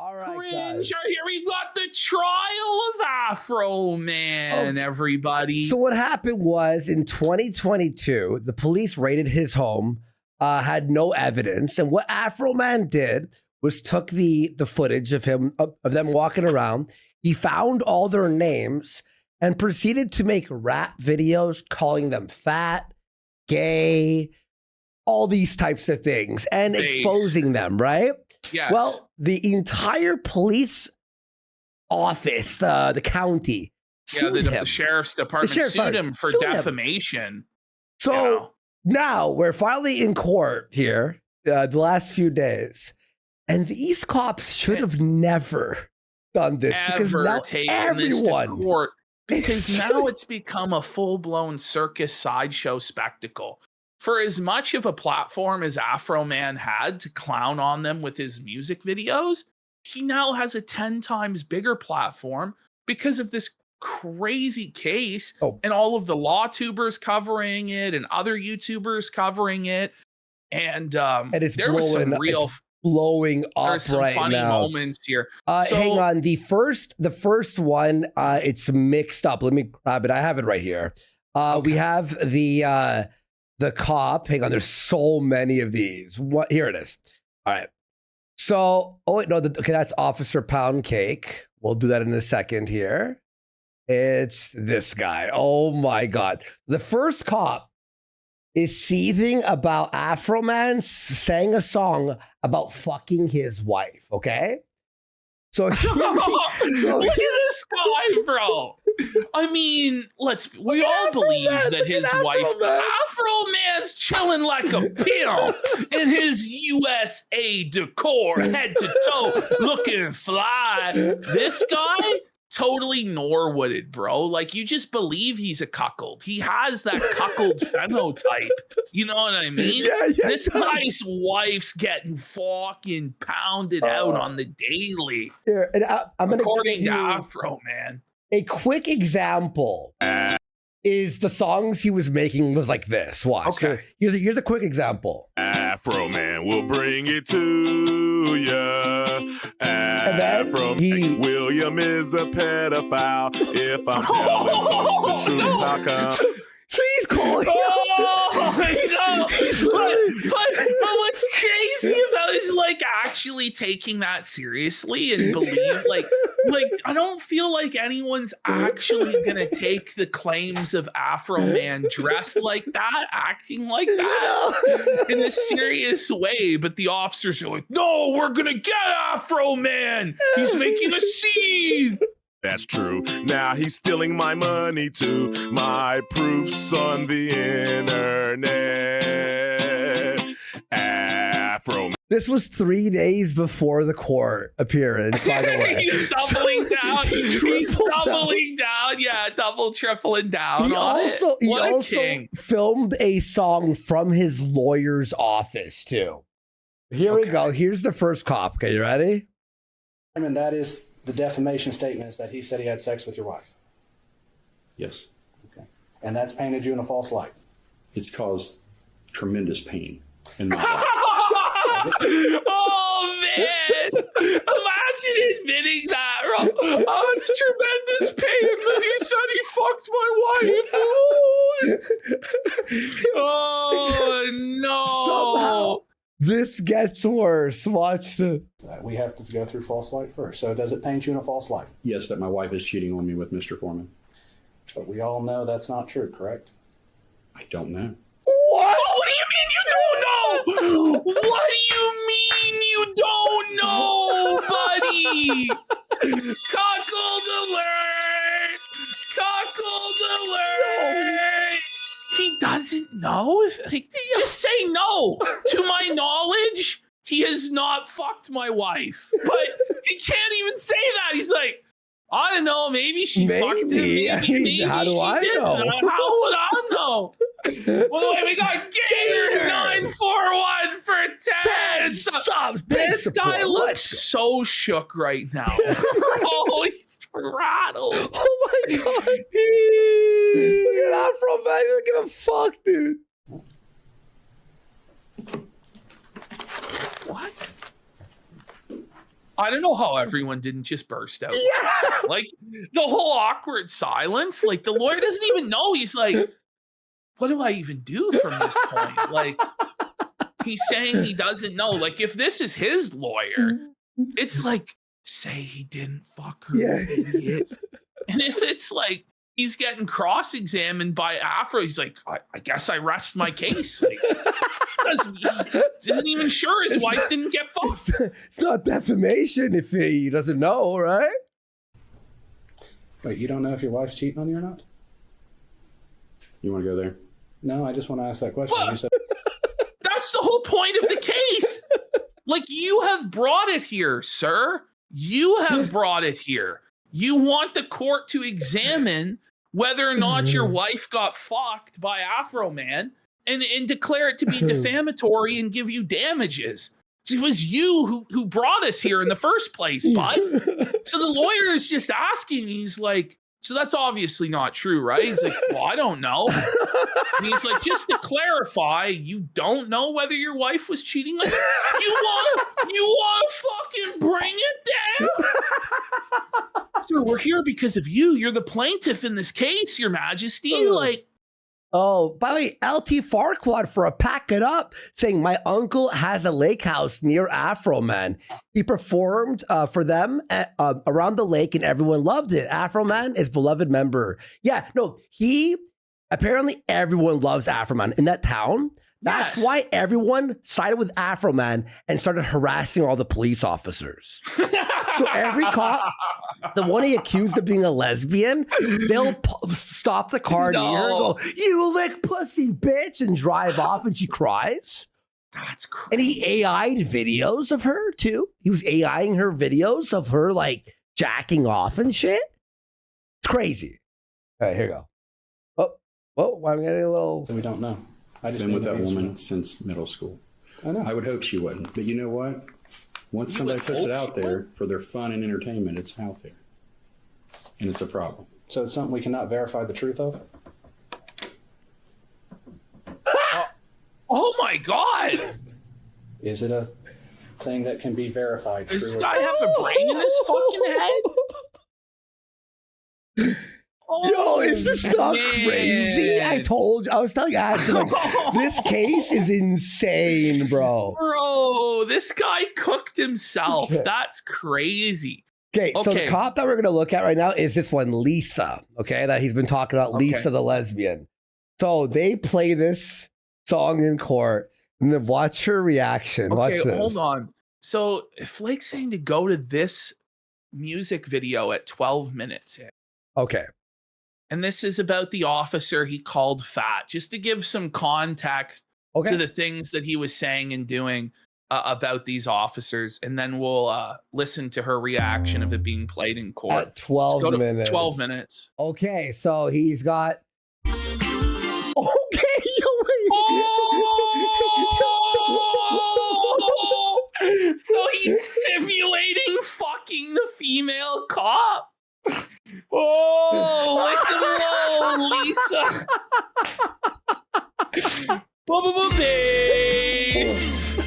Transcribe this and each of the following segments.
All right, Cringe. guys. Here we've got the trial of Afroman, everybody. So what happened was in 2022, the police raided his home, had no evidence, and what Afroman did was took the footage of him of them walking around. He found all their names and proceeded to make rap videos calling them fat, gay, all these types of things, and exposing them, right? Yes. Well, the entire police office, the county, sued him. The sheriff's department sued him for defamation. So now we're finally in court here, the last few days, and these cops should have never done this because now everyone to court, because now it's become a full-blown circus sideshow spectacle. For as much of a platform as Afroman had to clown on them with his music videos, he now has a 10 times bigger platform because of this crazy case and all of the law tubers covering it and other YouTubers covering it. And it's there was some blowing up there's some right funny now. moments here. Hang on, the first one, it's mixed up. Let me grab it. I have it right here. We have the cop. Hang on, there's so many of these. What? Here it is. All right. So, oh wait, no, okay, that's Officer Pound Cake. We'll do that in a second here. It's this guy. Oh my God. The first cop is seething about Afroman sang a song about fucking his wife, okay? So, look at this guy, bro. I mean, we all believe that his wife, Afroman's chilling like a pimp in his USA decor, head to toe, looking fly. This guy, totally Norwooded, bro. Like, you just believe he's a cuckold. He has that cuckold phenotype. You know what I mean? This guy's wife's getting fucking pounded out on the daily. Here, and I'm according to Afroman. A quick example is the songs he was making was like this. Watch. Okay. So here's a quick example. Afroman will bring it to ya. William is a pedophile. If I'm telling folks the truth, how come? Please call him. But what's crazy about is like actually taking that seriously and believe like I don't feel like anyone's actually gonna take the claims of Afroman dressed like that, acting like that in a serious way. But the officers are like, no, we're gonna get Afroman. He's making a scene. That's true. Now he's stealing my money too. My proofs on the internet. Afro. This was 3 days before the court appearance, by the way. He's doubling down. He's doubling down. Yeah, tripling down. He also filmed a song from his lawyer's office too. Here we go. Here's the first cop. Okay, you ready? And that is the defamation statement is that he said he had sex with your wife. Yes. Okay. And that's painted you in a false light. It's caused tremendous pain in my life. Oh, man. Imagine admitting that, bro. Oh, it's tremendous pain that he said he fucked my wife. Oh, no. Somehow this gets worse. Watch the. We have to go through false light first. So does it paint you in a false light? Yes, that my wife is cheating on me with Mr. Foreman. But we all know that's not true, correct? I don't know. What? What do you mean you don't know? What do you mean you don't know, buddy? Cuckold alert! Cuckold alert! He doesn't know? Just say no. To my knowledge, he has not fucked my wife. But he can't even say that. He's like, I don't know, maybe she fucked him. Maybe how do she I didn't. know? How would I know? Well, we got Gator 941 for 10 subs. This guy looks so shook right now. Oh, he's rattled. Oh my God. Look at Afroman. He doesn't give a fuck, dude. What? I don't know how everyone didn't just burst out. Yeah. Like the whole awkward silence. Like the lawyer doesn't even know. He's like, what do I even do from this point? Like he's saying he doesn't know. Like if this is his lawyer, it's like, say he didn't fuck her, Yeah. you idiot. And if it's like he's getting cross-examined by Afro, he's like, I guess I rest my case. Like, he isn't even sure his wife didn't get fucked. It's not defamation if he doesn't know, right? Wait, you don't know if your wife's cheating on you or not? You want to go there? No, I just want to ask that question. What? You said, That's the whole point of the case. Like, you have brought it here, sir. You have brought it here. You want the court to examine whether or not your wife got fucked by Afroman and declare it to be defamatory and give you damages. It was you who brought us here in the first place, bud. So the lawyer is just asking, he's like, so that's obviously not true, right? He's like, well, I don't know. And he's like, just to clarify, you don't know whether your wife was cheating on you? You wanna fucking bring it down? Sir, we're here because of you. You're the plaintiff in this case, Your Majesty. Like, oh, by the way, LT Farquaad for a pack it up, saying my uncle has a lake house near Afroman. He performed for them around the lake, and everyone loved it. Afroman is beloved member. Yeah, no, apparently everyone loves Afroman in that town. That's why everyone sided with Afroman and started harassing all the police officers. So every cop, the one he accused of being a lesbian, they'll stop the car near and go, "You lick pussy, bitch," and drive off, and she cries. That's crazy. And he AI'd videos of her too. He was AIing her videos of her like jacking off and shit. It's crazy. All right, here we go. Oh, I'm getting a little. we don't know. I just Been with know that the woman answer. since middle school. I know. I would hope she wouldn't. But you know what? Once You somebody would puts it hope out she there for their fun and entertainment, it's out there. And it's a problem. So it's something we cannot verify the truth of? Oh my God. Is it a thing that can be verified? Does this true or guy false? have a brain in his fucking head? Yo, is this not man. crazy? I was telling you, like, this case is insane, bro. Bro, this guy cooked himself. That's crazy. Okay, so the Okay. cop that we're going to look at right now is this one, Lisa, okay, that he's been talking about, Lisa Okay. the lesbian. So they play this song in court, and then watch her reaction. Watch Okay, this. hold on. So Flake's saying to go to this music video at 12 minutes in. Okay. And this is about the officer he called fat, just to give some context Okay. to the things that he was saying and doing about these officers. And then we'll listen to her reaction of it being played in court. At 12 Let's go to minutes. 12 minutes. Okay, so he's got. Okay, yo, wait. Oh! So he's simulating fucking the female cop. Oh, look at Lisa. Bubba bass.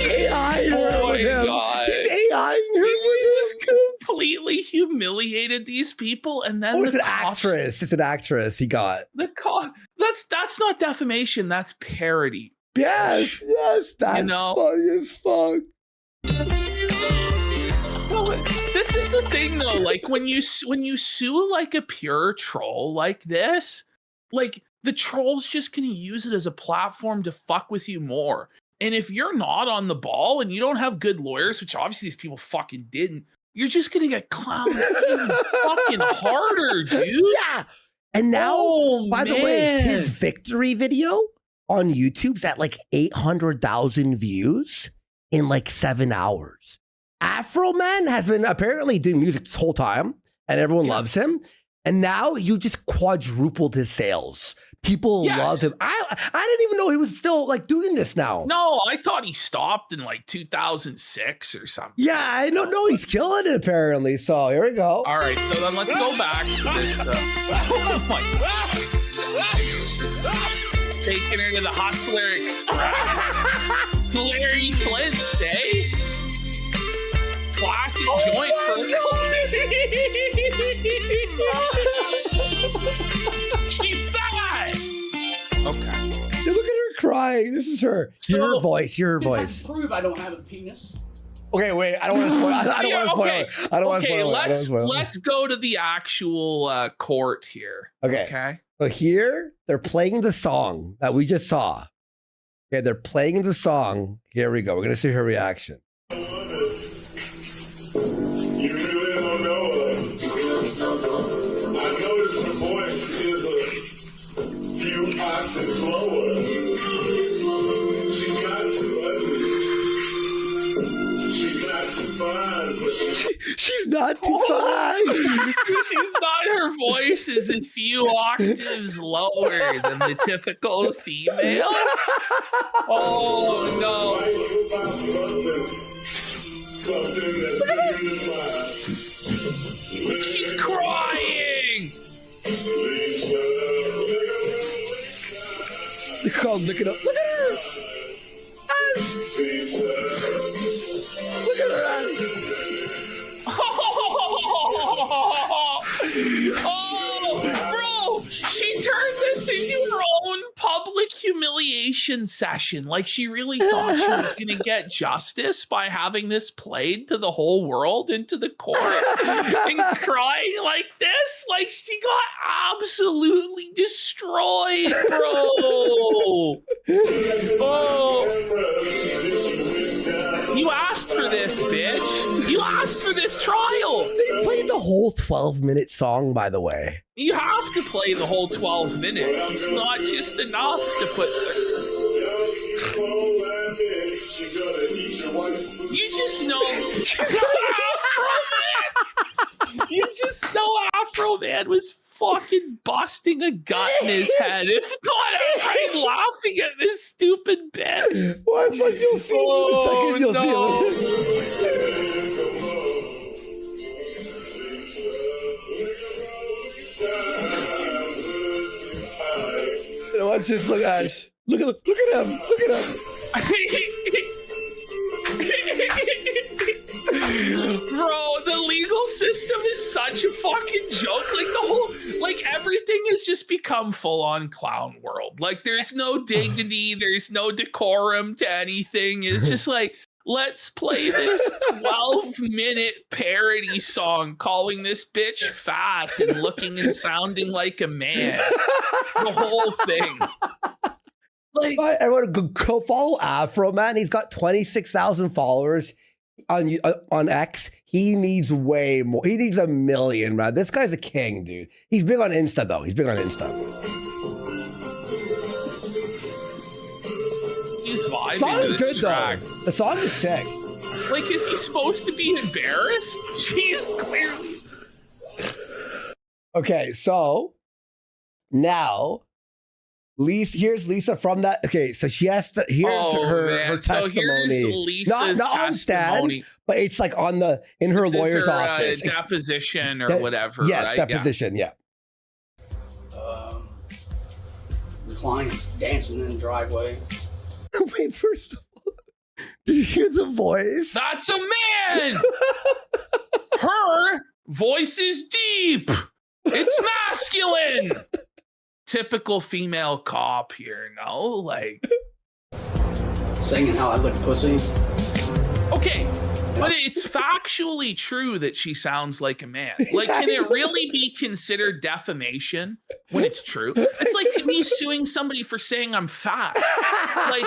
AI Oh my with him. God. He's AIing her He with him. just completely humiliated these people, and then Oh, it's the an cops- actress. It's an actress he got. The cop. That's not defamation. That's parody. Yes, that's know? funny as fuck. Well, this is the thing, though. Like when you sue like a pure troll like this, like the troll's just gonna use it as a platform to fuck with you more. And if you're not on the ball and you don't have good lawyers, which obviously these people fucking didn't, you're just gonna get clowned even fucking harder, dude. Yeah. And now, by the way, man. his victory video on YouTube's at like 800,000 views in like 7 hours. Afroman has been apparently doing music this whole time, and everyone loves him. And now you just quadrupled his sales. People love him. I didn't even know he was still like doing this now. No, I thought he stopped in like 2006 or something. Yeah, I don't know. He's killing it apparently. So here we go. All right, so then let's go back to this. Oh my God. Taking her to the Hustler Express. Larry Flint, eh? classic joint for She's fat. Okay. Dude, look at her crying. This is her. Hear her voice. Hear her voice. Prove I don't have a penis. Okay, wait. I don't want to spoil. I don't want to spoil. I don't want to spoil. Let's go to the actual court here. Okay. Okay. So here they're playing the song that we just saw. Okay, they're playing the song. Here we go. We're gonna see her reaction. You really don't know her. I noticed her voice is a few octaves lower. She's not too ugly. She's not too fine, but She's not too fine. She's not. Her voice is a few octaves lower than the typical female. Oh no! She's crying. Look it up. Look at her. Look at her. Oh, bro, she turned this into her own public humiliation session. Like she really thought she was going to get justice by having this played to the whole world into the court and crying like this. Like she got absolutely destroyed, bro. Oh. You asked for this, bitch. You asked for this trial. They played the whole 12-minute song, by the way. You have to play the whole 12 minutes. It's not just enough to put... You just know... Afroman! You just know Afroman was fucking busting a gut in his head. If not outright laughing at this stupid bit. What? You'll see in a second. You'll see it. Watch this. Look, Ash. Look at him. Look at him. Bro, the legal system is such a fucking joke. Like the whole, like everything has just become full on clown world. Like there's no dignity, there's no decorum to anything. It's just like, let's play this 12-minute parody song calling this bitch fat and looking and sounding like a man. The whole thing. Like, everyone go follow Afroman. He's got 26,000 followers on X. He needs way more. He needs 1 million, man. This guy's a king, dude. He's big on Insta, though. He's big on Insta. He's vibing The song to is this good, track. though. The song is sick. Like, is he supposed to be embarrassed? She's clearly... Okay, so now... here's Lisa from that. Okay, so she has to. Here's her testimony. So here's Lisa's not on stand, but it's like in her lawyer's office. Deposition or whatever. Yes, right? deposition. Yeah. The client's dancing in the driveway. Wait, first of all, did you hear the voice? That's a man. Her voice is deep. It's masculine. Typical female cop here, no? Like Singing how I look pussy. Okay, but it's factually true that she sounds like a man. Like, can it really be considered defamation when it's true? It's like me suing somebody for saying I'm fat. Like,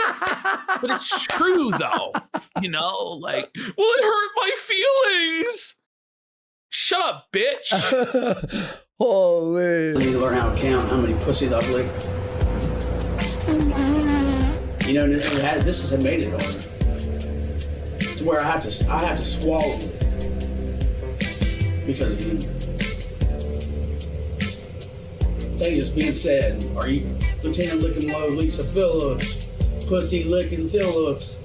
but it's true though. You know, like, well, it hurt my feelings. Shut up, bitch. Holy. I need to learn how to count how many pussies I've licked. You know, this has made it hard. To where I have to swallow because of you. Things just being said. Are you Lieutenant Licking Low, Lisa Phillips, Pussy Licking Phillips?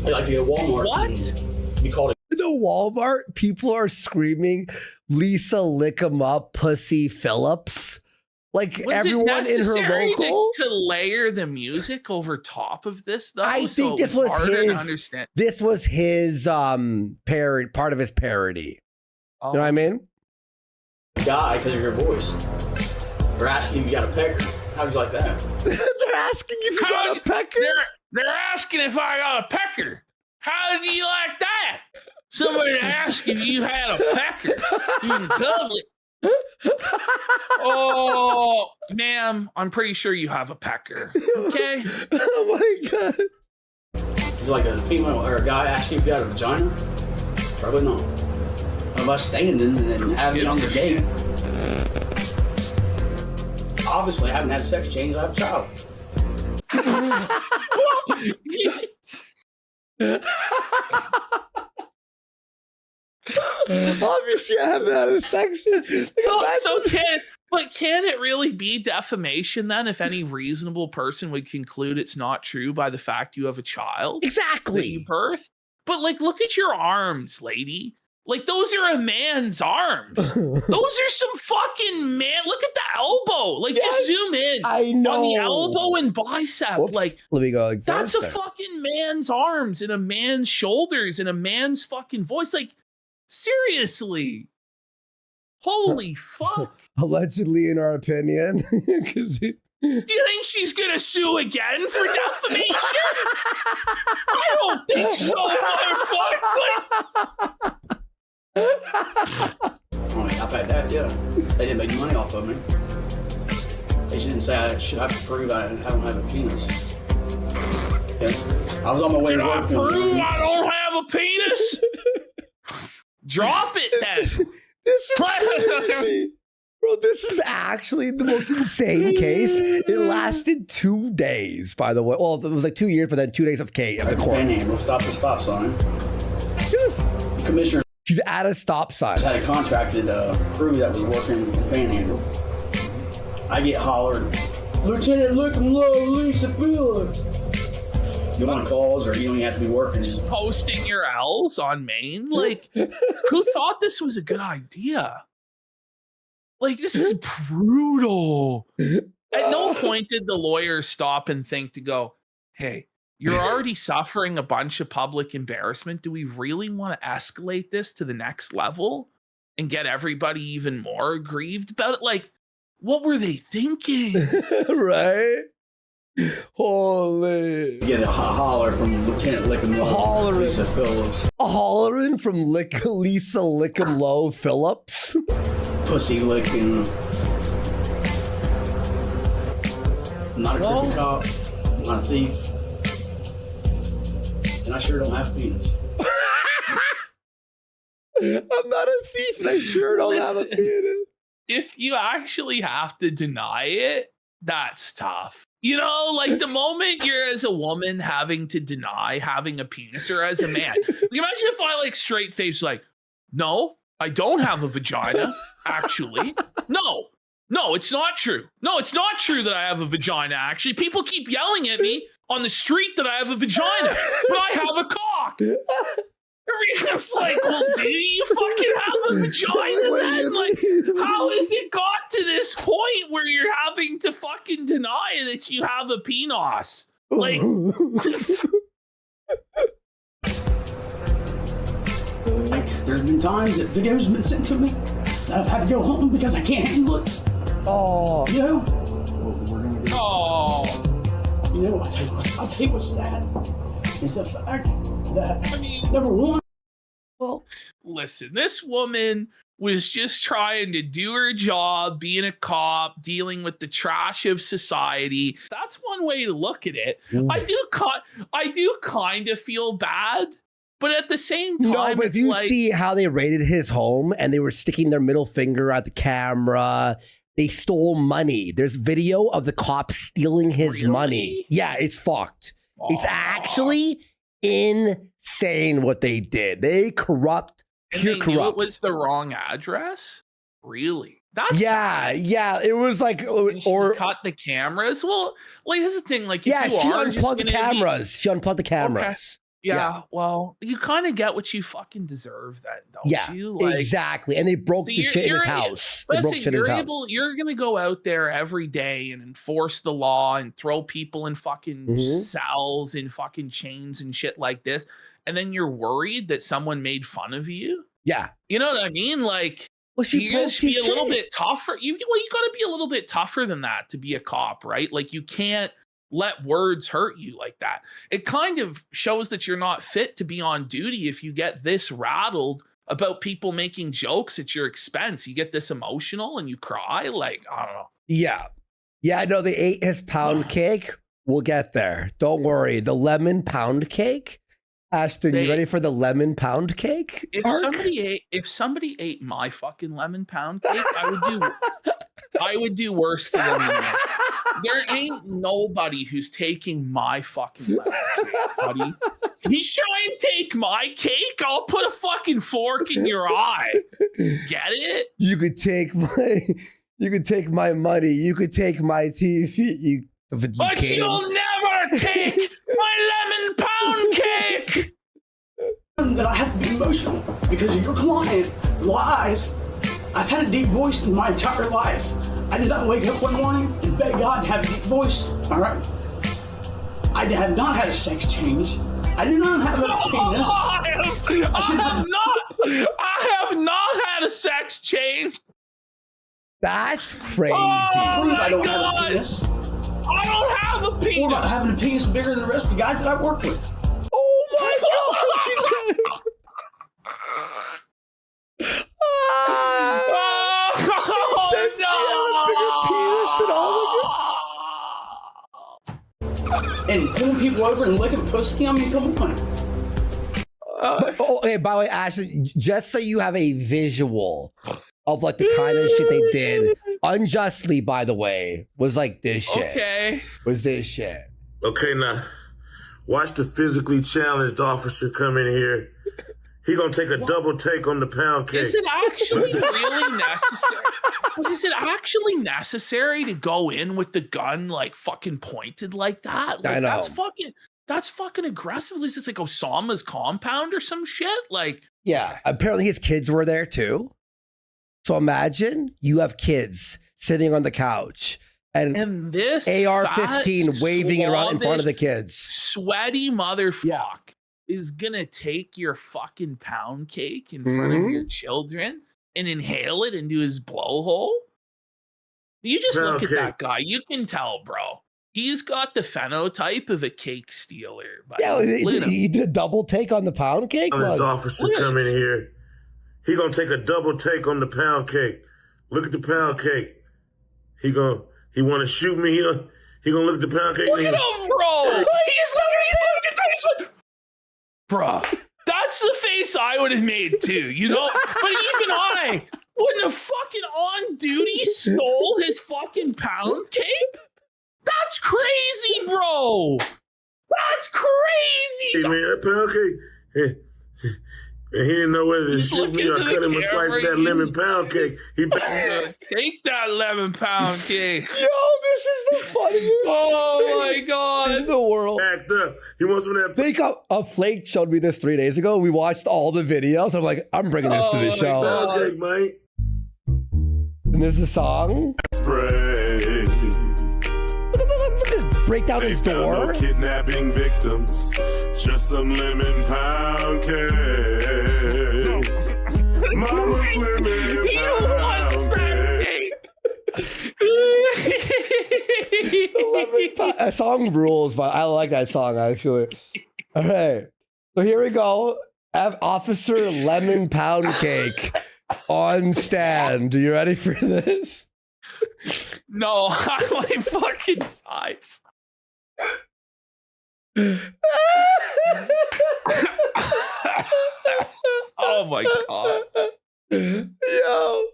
I like to go to Walmart. What? Be called The Walmart people are screaming, "Lisa, lick 'em up, Pussy Phillips." Like Was everyone it in her necessary local. to layer the music over top of this, though? I so think it this was harder to his. understand. This was his part of his parody. Oh. You know what I mean? Guy, because of your voice. They're asking if you got a pecker. How'd you like that? They're asking if you got a pecker. They're asking if I got a pecker. How do you like that? Somebody asked if you had a pecker in public. Oh, ma'am, I'm pretty sure you have a pecker. Okay. Oh my god. Is it like a female or a guy asking if you had a vagina? Probably not. Of us standing and then having it on the date. Obviously, I haven't had sex change. I have a child. Obviously, I haven't had a section. So can it really be defamation then if any reasonable person would conclude it's not true by the fact you have a child that you Exactly. birthed? But like, look at your arms, lady. Like, those are a man's arms. Those are some fucking man. Look at the elbow. Like, just zoom in I know. on the elbow and bicep. Whoops. Like, Let me go. Like that's this a there. fucking man's arms and a man's shoulders and a man's fucking voice. Like, seriously. Holy fuck. Allegedly, in our opinion. 'Cause Do you think she's gonna sue again for defamation? I don't think so, motherfucker. I've had that, yeah. They didn't make money off of me. They just didn't say I should have to prove I don't have a penis. Yeah. I was on my way Did to I work. prove I don't have a penis? Drop it then. This is crazy. Bro, this is actually the most insane case. It lasted 2 days, by the way. Well, it was like 2 years, but then 2 days of Kate at the court. Panhandle, stop the stop sign. The commissioner She's at a stop sign. had a contracted crew that was working in Panhandle. I get hollered, Lieutenant Lookum Low, Lisa Phillips. You want calls or you don't even have to be working. Posting your L's on Maine? Like, who thought this was a good idea? Like, this is brutal. At no point did the lawyer stop and think to go, hey, you're already suffering a bunch of public embarrassment. Do we really want to escalate this to the next level and get everybody even more aggrieved about it? Like, what were they thinking? Right? Holy. Get a holler from Lieutenant Lookum Low, Hollering. Lisa Phillips. A hollering from Lisa Lickum Low Phillips. Pussy licking. I'm not a crooked cop. I'm not a thief. And I sure don't have a penis. I'm not a thief and I sure don't have a Listen. penis. If you actually have to deny it, that's tough. You know, like the moment you're as a woman having to deny having a penis or as a man. Like, imagine if I like straight face like, no, I don't have a vagina, actually. No, it's not true. No, it's not true that I have a vagina, actually. People keep yelling at me on the street that I have a vagina, but I have a cock. It's like, well, do you fucking have a vagina then? Like, how has it got to this point where you're having to fucking deny that you have a penis? Like, Like, there's been times that videos have been sent to me that I've had to go home because I can't handle it. Oh. You know? What we're gonna do. oh, You know, I'll tell you what's sad. It's the fact that, I mean, number one, listen, this woman was just trying to do her job, being a cop, dealing with the trash of society. That's one way to look at it. I do kind of feel bad, but at the same time, No, but it's if you like, see how they raided his home and they were sticking their middle finger at the camera, they stole money. There's video of the cops stealing his Really? money. Yeah, it's fucked. It's Aw. actually insane what they did. They corrupt, and pure they knew it corrupt. was the wrong address. Really? That's Yeah, yeah. It was like, And she or cut the cameras. Well, like this is the thing. Like, if yeah, you she are just unplugged the gonna be- cameras. She unplugged the cameras. Yeah, well, you kind of get what you fucking deserve then, don't you? Like, exactly. And they broke so the shit in his house. They broke shit in his house. You're gonna go out there every day and enforce the law and throw people in fucking cells and fucking chains and shit like this, and then you're worried that someone made fun of you. Yeah, you know what I mean. Like, well, you just be a little bit tougher. You got to be a little bit tougher than that to be a cop, right? Like, you can't let words hurt you like that. It kind of shows that you're not fit to be on duty if you get this rattled about people making jokes at your expense. You get this emotional and you cry. Like, I don't know. Yeah, no, they ate his pound cake. We'll get there. Don't worry. The lemon pound cake. Ashton, you ready for the lemon pound cake? If somebody ate my fucking lemon pound cake, I would do worse to them than this. There ain't nobody who's taking my fucking lemon cake, buddy. You try and take my cake, I'll put a fucking fork in your eye. Get it? You could take my money. You could take my TV. But you'll never take my lemon pound cake. That I have to be emotional because your client lies. I've had a deep voice in my entire life. I did not wake up one morning and beg God to have a deep voice. All right. I have not had a sex change. I do not have a penis. I have not had a sex change. That's crazy. I don't have a penis. I don't have a penis. Or about having a penis bigger than the rest of the guys that I work with. Oh my God. And pulling people over and licking pussy, I mean, come on. Okay, by the way, Ashley, just so you have a visual of like the kind of shit they did unjustly, by the way, was like this shit. Okay. Was this shit. Okay, now, watch the physically challenged officer come in here. He gonna take a double take on the pound cake. Is it actually really necessary? Is it actually necessary to go in with the gun like fucking pointed like that? Like, I know. That's fucking aggressive. At least it's like Osama's compound or some shit. Like, yeah, apparently his kids were there too. So imagine you have kids sitting on the couch and this AR-15 waving it around in front of the kids. Sweaty motherfucker is gonna take your fucking pound cake in front of your children and inhale it into his blowhole. You just look at that guy. You can tell, bro. He's got the phenotype of a cake stealer. Yeah, he did a double take on the pound cake. This officer come in here. He gonna take a double take on the pound cake. Look at the pound cake. He want to shoot me. He gonna look at the pound cake. Look at him, bro. He's looking at this. Bro, that's the face I would have made too, you know? But even I wouldn't have fucking on duty stole his fucking pound cake. That's crazy, bro. That's crazy. Hey, man, that pound cake. He didn't know whether to shoot me or cut him a slice of that lemon pound cake. Take that lemon pound cake. Yo, this is the funniest thing my God. in the world. Act up. He wants some of that. Think a Flake showed me this 3 days ago. We watched all the videos. I'm like, I'm bringing this to the show. Pound cake, man. And this is a song. Spray. Break down his door. No kidnapping victims, just some lemon pound cake. Mama's lemon pound cake. A song rules, but I like that song actually. All right, so here we go. Have Officer Lemon Pound Cake on stand. Are you ready for this? No, on my fucking sides. Oh my God. Yo.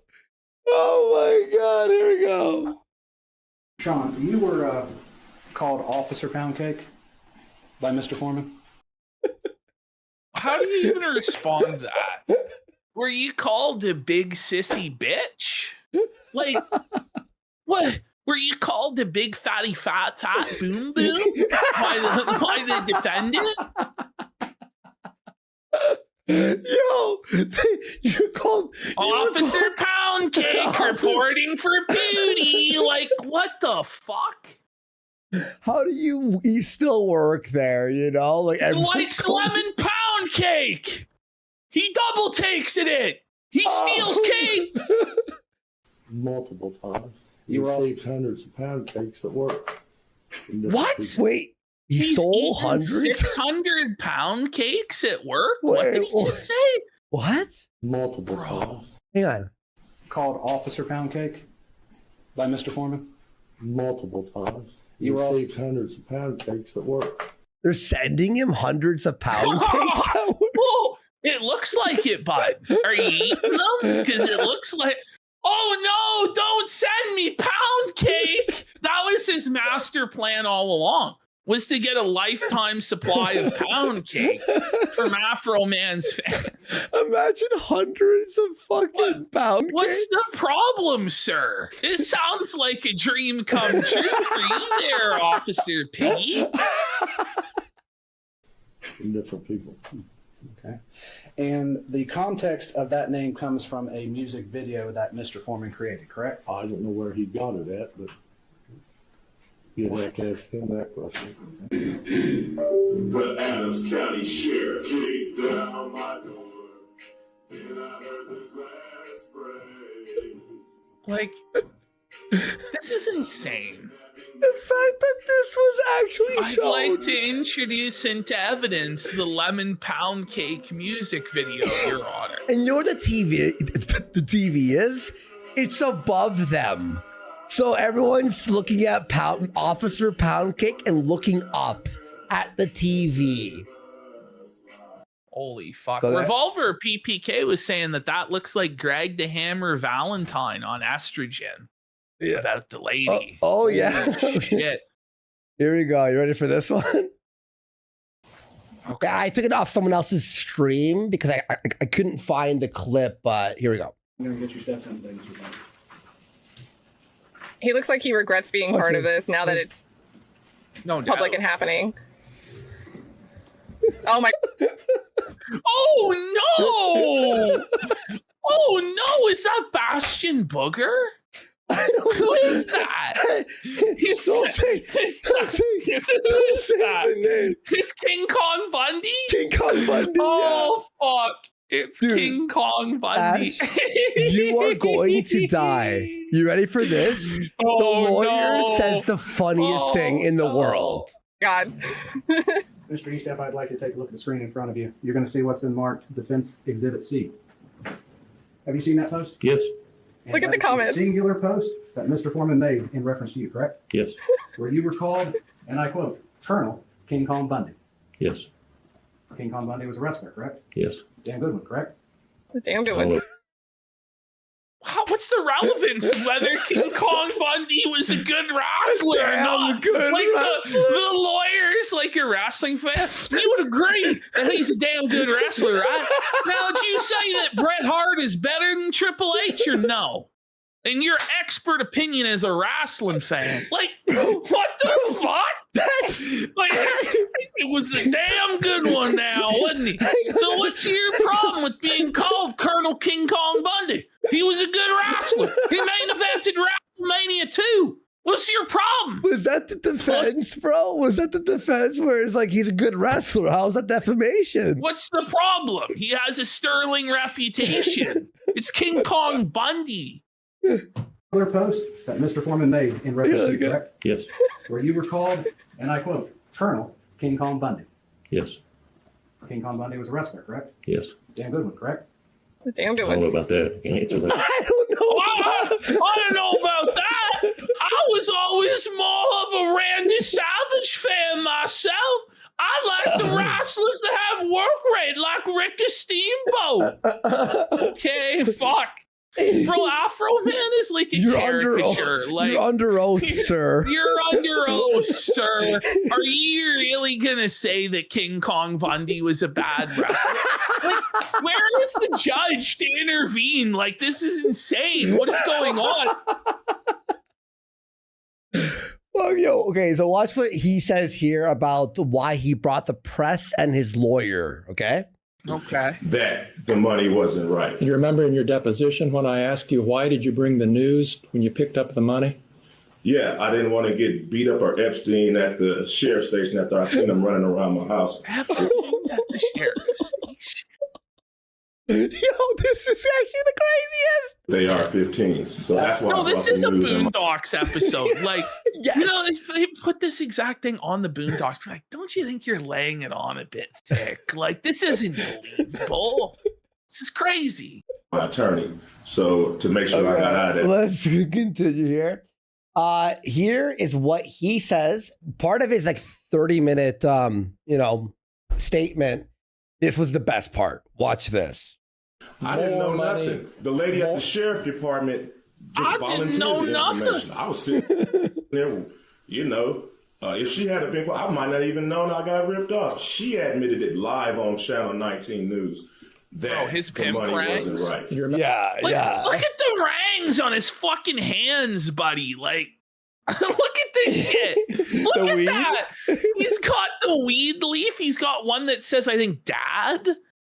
Oh my God. Here we go. Sean, you were called Officer Pound Cake by Mr. Foreman? How do you even respond to that? Were you called a big sissy bitch? Like, what? Were you called the big fatty fat boom boom by the defendant? Yo, you're called Officer Pound Cake reporting for beauty. Like, what the fuck? How do you still work there? You know, like He likes lemon pound cake. He double takes it. He steals cake. Multiple times. You You were all- received hundreds of pound cakes at work. from different What? people. Wait, he He's stole eaten hundreds? 600 pound cakes at work? What did he Wait, just say? What? Multiple Bro. times. Hang on. Called Officer Pound Cake by Mr. Foreman. Multiple times. You You were all- received hundreds of pound cakes at work. They're sending him hundreds of pound cakes at work? Well, it looks like it, bud. Are you eating them? Because it looks like. Oh no! Don't send me pound cake. That was his master plan all along. Was to get a lifetime supply of pound cake from Afroman's fans. Imagine hundreds of fucking pound What's cakes. the problem, sir? This sounds like a dream come true for you there, Officer Piggy. From different people. Okay. And the context of that name comes from a music video that Mr. Foreman created, correct? I don't know where he got it at, but you'd have to ask him that question. The Adams County Sheriff kicked down my door. Then I heard the glass break. Like, this is insane. The fact that this was actually I'd shown. like to introduce into evidence the lemon pound cake music video, Your Honor. And you know what the TV is? It's above them. So everyone's looking at Officer Pound Cake and looking up at the TV. Holy fuck. Go ahead. Revolver PPK was saying that looks like Greg the Hammer Valentine on estrogen. Yeah. About the lady. Oh, yeah. Holy shit. Here we go. You ready for this one? Okay, I took it off someone else's stream because I couldn't find the clip, but here we go. I'm going to get your steps in, Mr. Foreman. He looks like he regrets being What's part of his- this now that it's No doubt. public and happening. Oh my! Oh no! Oh no! Is that Bastion Booger? I don't Who know. is that? He's Don't say, don't say, don't say the name. It's King Kong Bundy? King Kong Bundy. Oh fuck! It's Dude, King Kong Bundy. Ash, you are going to die. You ready for this? Oh, The lawyer no. says the funniest thing in the no. world. God! Mr. Eastep, I'd like to take a look at the screen in front of you. You're going to see what's been marked Defense Exhibit C. Have you seen that post? Yes, And Look at that the is comments. Singular post that Mr. Foreman made in reference to you, correct? yes, Where you were called, and I quote, Colonel King Kong Bundy. yes, King Kong Bundy was a wrestler, correct? yes. Damn good one, correct? Damn good All one. of- What's the relevance of whether King Kong Bundy was a good wrestler or Damn not? good Like wrestler. the lawyer's like a wrestling fan. You would agree that he's a damn good wrestler, right? Now, would you say that Bret Hart is better than Triple H or no? In your expert opinion as a wrestling fan, like what the fuck? Like it was a damn good one now, wasn't he? So what's your problem with being called Colonel King Kong Bundy? He was a good wrestler. He main evented WrestleMania 2. What's your problem? Was that the defense, bro? Was that the defense where it's like he's a good wrestler? How's that defamation? What's the problem? He has a sterling reputation. It's King Kong Bundy. Singular post that Mr. Foreman made in reference to you, Okay. correct? Yes, Where you were called, and I quote, Colonel King Kong Bundy. yes, King Kong Bundy was a wrestler, correct? yes. Damn good one, correct? Damn good I don't know one. about that. I can't answer that. I don't know. I don't know about that. I was always more of a Randy Savage fan myself. I like the wrestlers that have work rate, like Ricky Steamboat. Okay, fuck. Bro, Afroman is like a You're under oath. caricature. Like You're under oath, sir. You're under oath, sir. Are you really gonna say that King Kong Bundy was a bad wrestler? Like, where is the judge to intervene? Like, this is insane. What is going on? Well, yo, okay, so watch what he says here about why he brought the press and his lawyer, okay? Okay. that the money wasn't right. You remember in your deposition when I asked you, why did you bring the news when you picked up the money? Yeah, I didn't want to get beat up or Epstein at the sheriff's station after I seen him running around my house. Epstein at the sheriff's station. Yo, this is actually the craziest. They are 15s, so that's why. No, I this brought is the a news in my- Boondocks episode. Like, Yes. you know, they put this exact thing on the Boondocks. Be like, don't you think you're laying it on a bit thick? Like, this isn't believable. This is crazy. my attorney. So to make sure I got out of that. Let's continue here. Here is what he says. Part of his like 30-minute statement. This was the best part. Watch this. I didn't know More money. nothing. The lady at the sheriff department just I didn't volunteered know the nothing. information. I was sitting there, if she had been, I might not even known I got ripped off. She admitted it live on Channel 19 News that his the pimp money ranks? wasn't right. You remember? Yeah, Like, yeah. look at the rings on his fucking hands, buddy. Like, look at this shit. Look The at weed? that. He's got the weed leaf. He's got one that says, I think, Dad.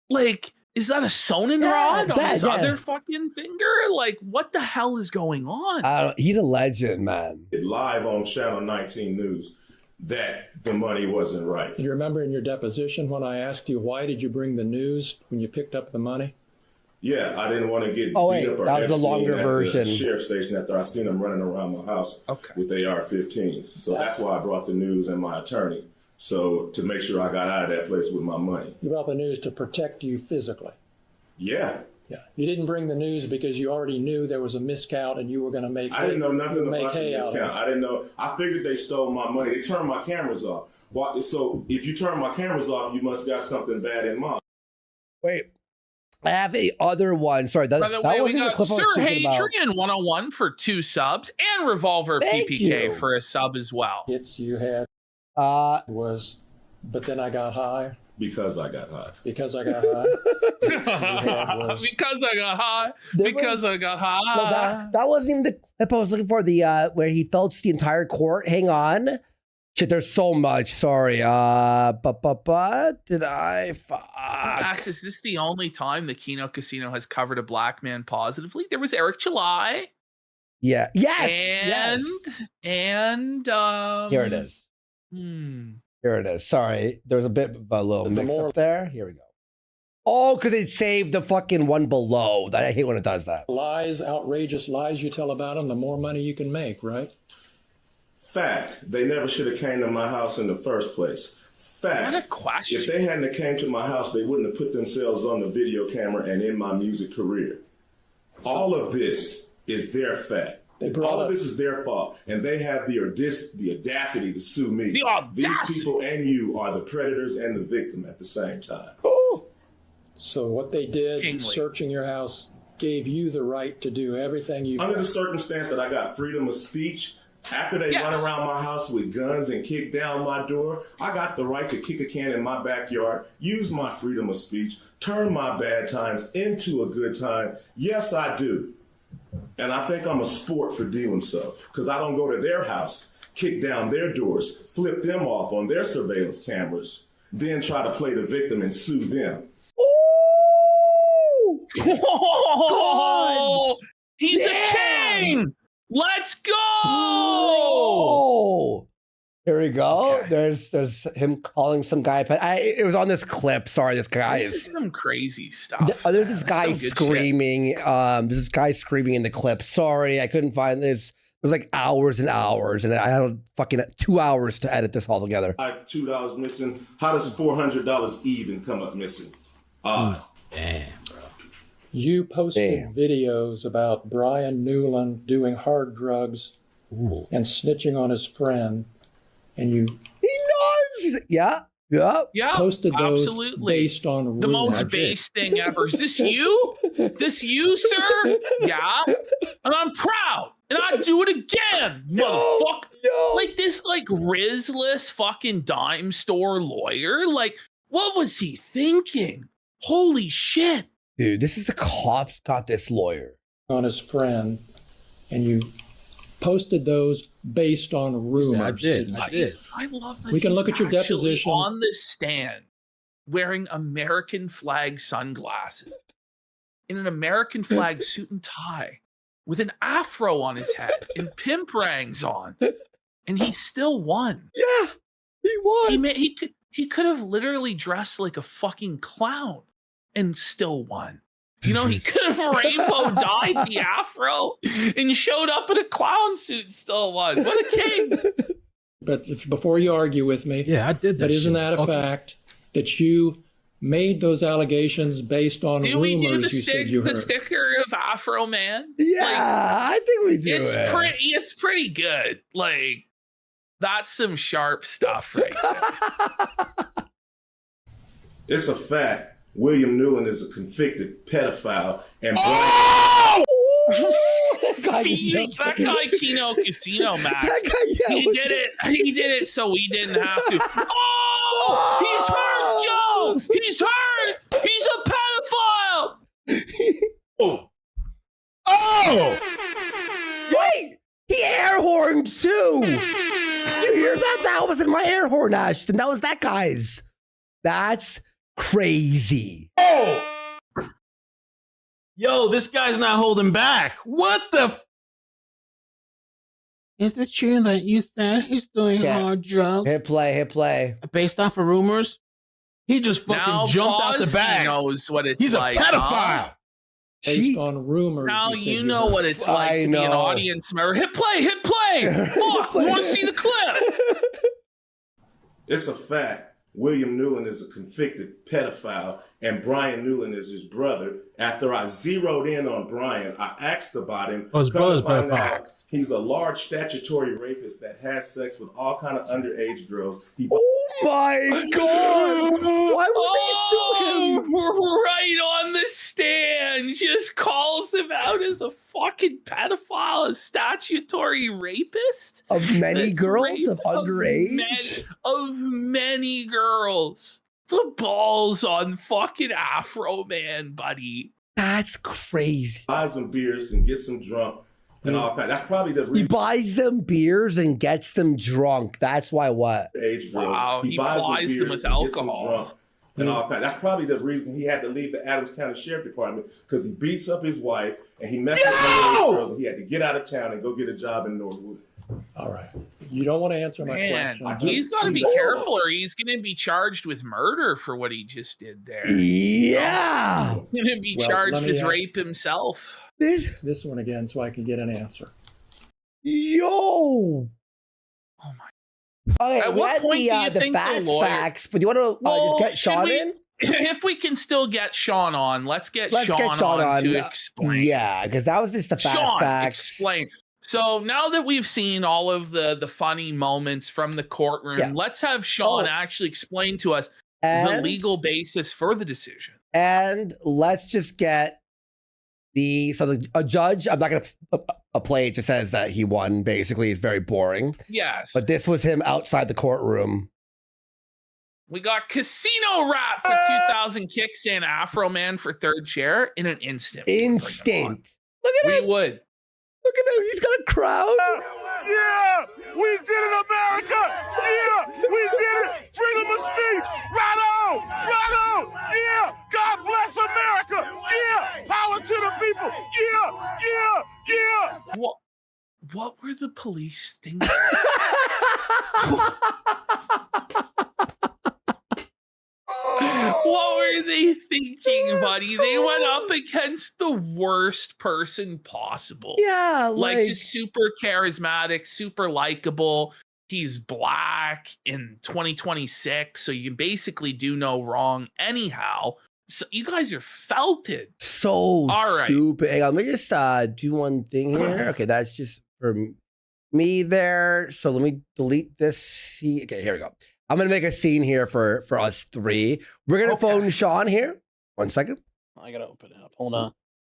Like, is that a sonin rod on Dad, his yeah. other fucking finger? Like, what the hell is going on? He's a legend, man. It live on Channel 19 News that the money wasn't right. You remember in your deposition when I asked you, why did you bring the news when you picked up the money? Yeah, I didn't want to get Oh, beat wait, up or that was the Epstein longer at version. the sheriff's station after I seen him running around my house with AR-15s. So that's why I brought the news and my attorney. So to make sure I got out of that place with my money. You brought the news to protect you physically. Yeah. Yeah. You didn't bring the news because you already knew there was a miscount and you were going to make I didn't know nothing about the hay out of discount. it. I didn't know. I figured they stole my money. They turned my cameras off. So if you turn my cameras off, you must got something bad in mind. Wait, I have a other one. Sorry, that By the that way, we wasn't the got clip I was Sir thinking about. Hadrian 101 for 2 subs and Revolver Thank PPK you. for a sub as well. Hits you had was, but then I got high Because I got high. because I got high. was- Because I got high. There Because was- I got high. No, that wasn't even the clip I was looking for. The where he felched the entire court. Hang on. Shit, there's so much. Sorry. Did I fuck? Ask, is this the only time the Keno Casino has covered a black man positively? There was Eric July. Yeah. Yes. And Here it is. Here it is. Sorry. There's a bit of a little mix up there. Here we go. Oh, because it saved the fucking one below. I hate when it does that. Lies, outrageous lies you tell about them, the more money you can make, right? Fact, they never should have came to my house in the first place. Fact, What a question. if they hadn't have came to my house, they wouldn't have put themselves on the video camera and in my music career. All of this is their fact. All of this is their fault, and they have the audacity to sue me. The audacity. These people and you are the predators and the victim at the same time. So what they did, Kingly. searching your house, gave you the right to do everything you Under the circumstance that I got freedom of speech, after they Yes. run around my house with guns and kick down my door, I got the right to kick a can in my backyard, use my freedom of speech, turn my bad times into a good time. Yes, I do. And I think I'm a sport for doing so, because I don't go to their house, kick down their doors, flip them off on their surveillance cameras, then try to play the victim and sue them. Oh, he's Damn. a king. Let's go. Oh, here we go. Okay. There's him calling some guy. It was on this clip. Sorry, this guy This is is. some crazy stuff. There's man. this guy Some good shit. screaming. There's this guy screaming in the clip. Sorry, I couldn't find this. It was like hours and hours, and I had fucking 2 hours to edit this all together. I have $2 missing. How does $400 even come up missing? Odd. You posted Damn. videos about Brian Newland doing hard drugs and snitching on his friend, and you He knows. He's like, yeah. Yeah, posted those absolutely. based on The rumors. most base thing ever. Is this you? This you, sir? Yeah. And I'm proud. And I'd do it again, motherfucker. No. Like this, like Rizless fucking dime store lawyer. Like, what was he thinking? Holy shit. Dude, this is the cops got this lawyer. on his friend, and you posted those based on rumors. I did. I love that We can he's look at your actually deposition. on the stand wearing American flag sunglasses, in an American flag suit and tie, with an afro on his head and pimp rings on, and he still won. Yeah, he won. He could have literally dressed like a fucking clown and still won. You know, he could have rainbow dyed the afro and showed up in a clown suit and still won. What a king. But before you argue with me, Yeah, I did that. but isn't shit. that a Okay. fact that you made those allegations based on Do we do rumors the you said you heard? sticker of Afro Man? Yeah, I think we do It's it. it's pretty good. Like, that's some sharp stuff right there. It's a fact. William Newland is a convicted pedophile, and That guy just That guy Kino Casino, Max. That guy, yeah, He did it. He did it so we didn't have to. Oh, he's hurt, Joe. He's hurt. He's a pedophile. Oh! Wait, he air horned too. You hear that? That wasn't my air horn, Ashton. That was that guy's. That's crazy. Oh! Yo, this guy's not holding back. What the? Is it true that you said he's doing Yeah. hard drugs Hit play. based off of rumors? He just fucking Now jumped out the Bosky bag. knows what it's He's a like. pedophile. Huh? Based on rumors. Now said you know heard. what it's I like to be an know. audience member. Hit play. Fuck, we want to see the clip. it's a fact. William Newland is a convicted pedophile, and Brian Newland is his brother. After I zeroed in on Brian, I asked about him. Oh, his Come brother's to find pedophile. out, he's a large statutory rapist that has sex with all kind of underage girls. He Oh my god! Why would they sue him? Right on the stand, just calls him out as a fucking pedophile, a statutory rapist Of many That's girls rape of underage. of many girls. The balls on fucking Afro Man, buddy. That's crazy. buys them beers and gets them drunk and all kind. That's probably the He reason buys them beers and gets them drunk. That's why what? age girls. Wow, he buys plies them with and gets them alcohol. drunk and all kind. That's probably the reason he had to leave the Adams County Sheriff Department, because he beats up his wife and he messes with underage girls, and he had to get out of town and go get a job in Northwood. All right. You don't want to answer my Man, question. he's got to be Ooh. careful or he's going to be charged with murder for what he just did there. Yeah. He's going to be Well, charged let me with ask- rape himself. This one again so I can get an answer. Yo. Oh my. Okay, At we what had point do you the think the fast lawyer- facts, but do you want to Well, just get should Sean we- in? If we can still get Sean on, let's get Let's Sean get Sean on to on. explain. Yeah, because that was just the fast Sean, facts. explain. So now that we've seen all of the funny moments from the courtroom, Yeah. let's have Sean Oh. actually explain to us the And, legal basis for the decision. and let's just get a judge. I'm not gonna play. It just says that he won. Basically, it's very boring. Yes. But this was him outside the courtroom. We got Casino Rap for 2,000 kicks in, Afro Man for third chair in an instant. We would bring him on. Instant. Look at We him. would. Look at him. He's got a crowd. Yeah, we did it, America. Yeah, we did it. Freedom of speech. Right on. Right on. Yeah. God bless America. Yeah. Power to the people. Yeah. Yeah. Yeah. What were the police thinking? What were they thinking, buddy? They went up against the worst person possible. Yeah, Like just super charismatic, super likable. He's black in 2026, so you can basically do no wrong anyhow. So you guys are felted. so All right. stupid. Hang on, let me just do one thing here. Okay, that's just for me there. So let me delete this scene. Okay, here we go. I'm gonna make a scene here for us three. We're gonna Okay. phone Sean here. 1 second. I gotta open it up. Hold on.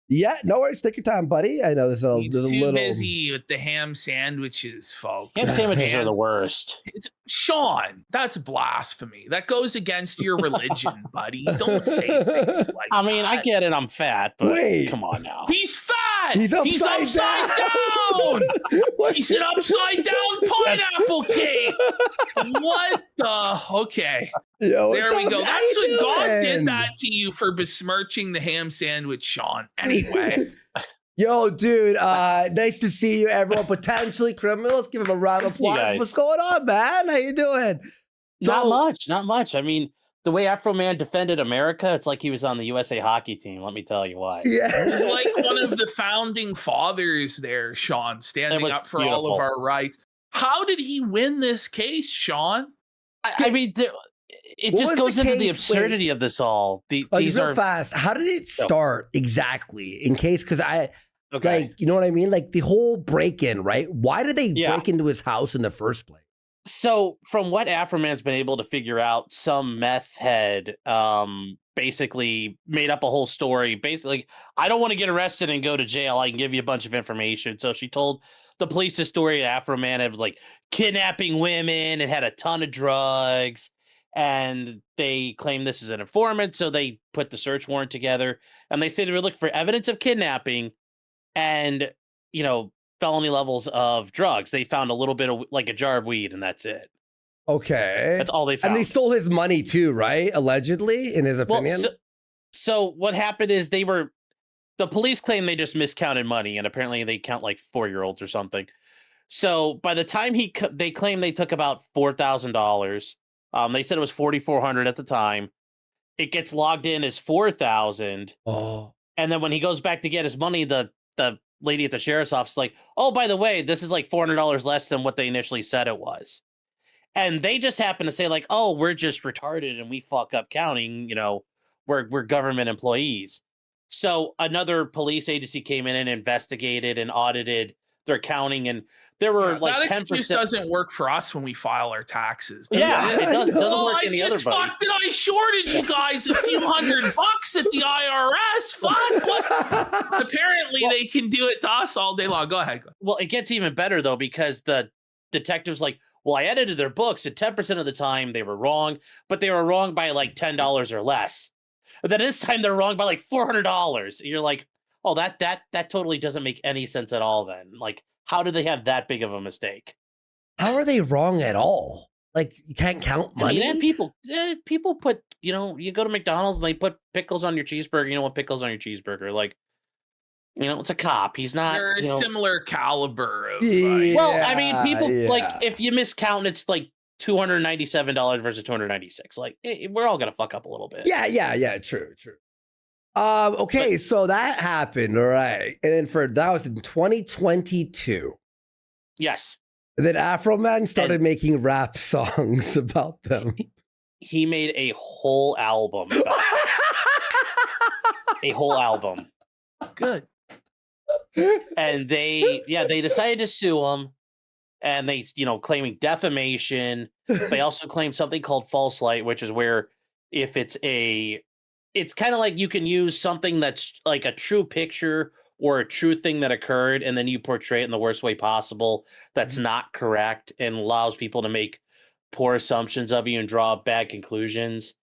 Yeah, no worries. Take your time, buddy. I know this is a, He's there's a too little busy with the ham sandwiches, folks. Ham sandwiches are the worst. It's Sean, that's blasphemy. That goes against your religion, buddy. Don't say things like I mean, I that. get it. I'm fat, but Wait. come on now. He's fat. that? He's upside down. What? He's an upside down pineapple cake. What the? Okay. Yo, There we what's go. up? How That's you what God doing? did that to you for besmirching the ham sandwich, Sean. Anyway. Yo, dude, nice to see you, everyone. Potentially criminals. Give him a round of Good to see you applause. guys. What's going on, man? How you doing? Not much. I mean, the way Afroman defended America, it's like he was on the USA hockey team. Let me tell you why. Yeah. He's like one of the founding fathers there, Sean, standing was up for all of beautiful. our rights. How did he win this case, Sean? I mean, it What just was goes the into the case? absurdity of this all. Like, These real are fast. How did it start exactly? In case, because okay. like, you know what I mean? Like the whole break-in, right? Why did they Yeah. break into his house in the first place? So, from what Afroman's been able to figure out, some meth head basically made up a whole story. Basically, I don't want to get arrested and go to jail. I can give you a bunch of information. So she told the police the story of Afroman. It was like kidnapping women. It had a ton of drugs. And they claim this is an informant. So they put the search warrant together. And they say they were looking for evidence of kidnapping and, felony levels of drugs. They found a little bit of like a jar of weed, and that's it. Okay. That's all they found. And they stole his money too, right? Allegedly, in his opinion. So what happened is the police claim they just miscounted money, and apparently they count like 4-year-olds or something. So by the time they claim they took about $4,000. They said it was $4,400 at the time. It gets logged in as $4,000. Oh. And then when he goes back to get his money, the lady at the sheriff's office is like, oh, by the way, this is like $400 less than what they initially said it was. And they just happen to say like, oh, we're just retarded and we fuck up counting, we're government employees. So another police agency came in and investigated and audited their counting, and there were like 10%. That excuse doesn't work for us when we file our taxes. Yeah, it doesn't work I any just other buddy. fucked it. I shorted you guys a few $100 at the IRS. Fuck. What? Apparently, they can do it to us all day long. Go ahead. Well, it gets even better though, because the detective's like, well, I edited their books, and 10% of the time they were wrong, but they were wrong by like $10 or less. But then this time they're wrong by like $400. And you're like, oh, that totally doesn't make any sense at all. Then, like, how do they have that big of a mistake? How are they wrong at all? Like, you can't count money. I mean, people put, you go to McDonald's and they put pickles on your cheeseburger. You know what pickles on your cheeseburger? Like, it's a cop. He's not. They're a similar caliber of. Well, I mean, people like if you miscount, it's like $297 versus $296. Like, we're all gonna fuck up a little bit. Yeah. True. Okay, so that happened, all right, and then that was in 2022. Yes. And then Afroman started making rap songs about them. He made a whole album about this. A whole album. Good. And they decided to sue him, and they, claiming defamation. They also claimed something called false light, which is where if it's kind of like you can use something that's like a true picture or a true thing that occurred, and then you portray it in the worst way possible. That's not correct and allows people to make poor assumptions of you and draw bad conclusions.